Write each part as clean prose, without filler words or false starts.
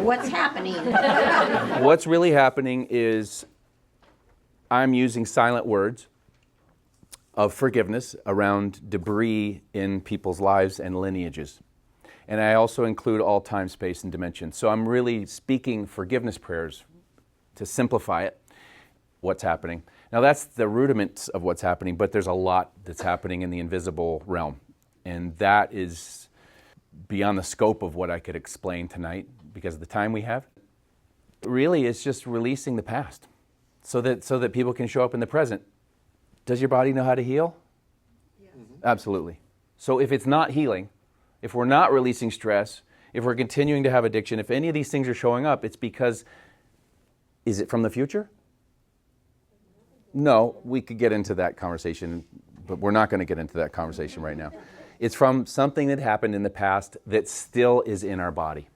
What's happening? What's really happening is I'm using silent words of forgiveness around debris in people's lives and lineages. And I also include all time, space, and dimension. So I'm really speaking forgiveness prayers to simplify it, what's happening. Now that's the rudiments of what's happening, but there's a lot that's happening in the invisible realm. And that is beyond the scope of what I could explain tonight because of the time we have. Really, it's just releasing the past so that people can show up in the present. Does your body know how to heal? Yes. Absolutely. So if it's not healing, if we're not releasing stress, if we're continuing to have addiction, if any of these things are showing up, it's because, is it from the future? No, we could get into that conversation, but we're not going to get into that conversation right now. It's from something that happened in the past that still is in our body.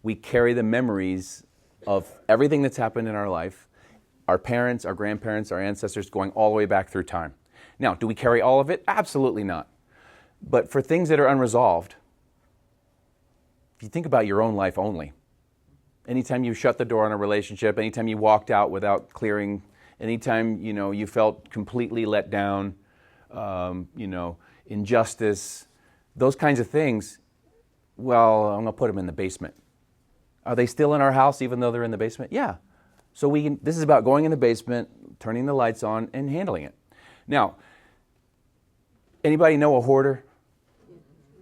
We carry the memories of everything that's happened in our life, our parents, our grandparents, our ancestors, going all the way back through time. Now, do we carry all of it? Absolutely not. But for things that are unresolved, if you think about your own life only, anytime you shut the door on a relationship, anytime you walked out without clearing, anytime you felt completely let down, injustice, those kinds of things, well, I'm going to put them in the basement. Are they still in our house even though they're in the basement? Yeah. So this is about going in the basement, turning the lights on, and handling it. Now, anybody know a hoarder?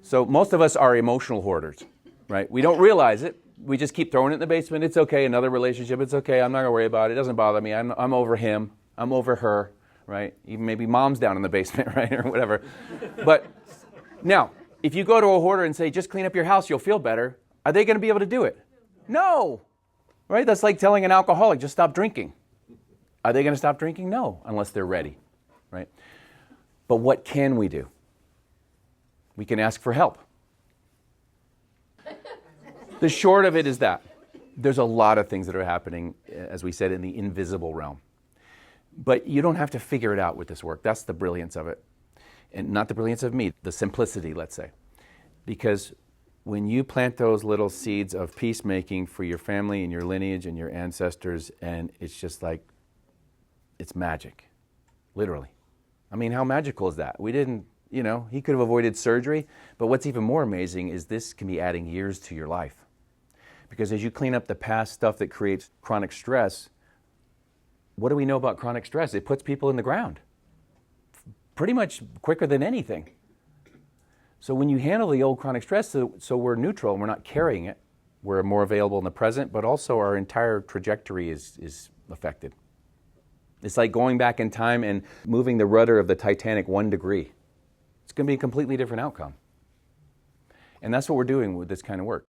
So most of us are emotional hoarders, right? We don't realize it. We just keep throwing it in the basement. It's okay. Another relationship, it's okay. I'm not going to worry about it. It doesn't bother me. I'm over him. I'm over her, right? Even maybe mom's down in the basement, right? Or whatever. But now, if you go to a hoarder and say, just clean up your house, you'll feel better, are they going to be able to do it? No. Right? That's like telling an alcoholic, just stop drinking. Are they going to stop drinking? No, unless they're ready, right? But what can we do? We can ask for help. The short of it is that there's a lot of things that are happening, as we said, in the invisible realm. But you don't have to figure it out with this work. That's the brilliance of it. And not the brilliance of me, the simplicity, let's say. Because when you plant those little seeds of peacemaking for your family and your lineage and your ancestors, and it's just like, it's magic, literally. I mean, how magical is that? We didn't, he could have avoided surgery, but what's even more amazing is this can be adding years to your life. Because as you clean up the past stuff that creates chronic stress, what do we know about chronic stress? It puts people in the ground pretty much quicker than anything. So when you handle the old chronic stress, so we're neutral and we're not carrying it, we're more available in the present, but also our entire trajectory is affected. It's like going back in time and moving the rudder of the Titanic 1 degree. It's going to be a completely different outcome. And that's what we're doing with this kind of work.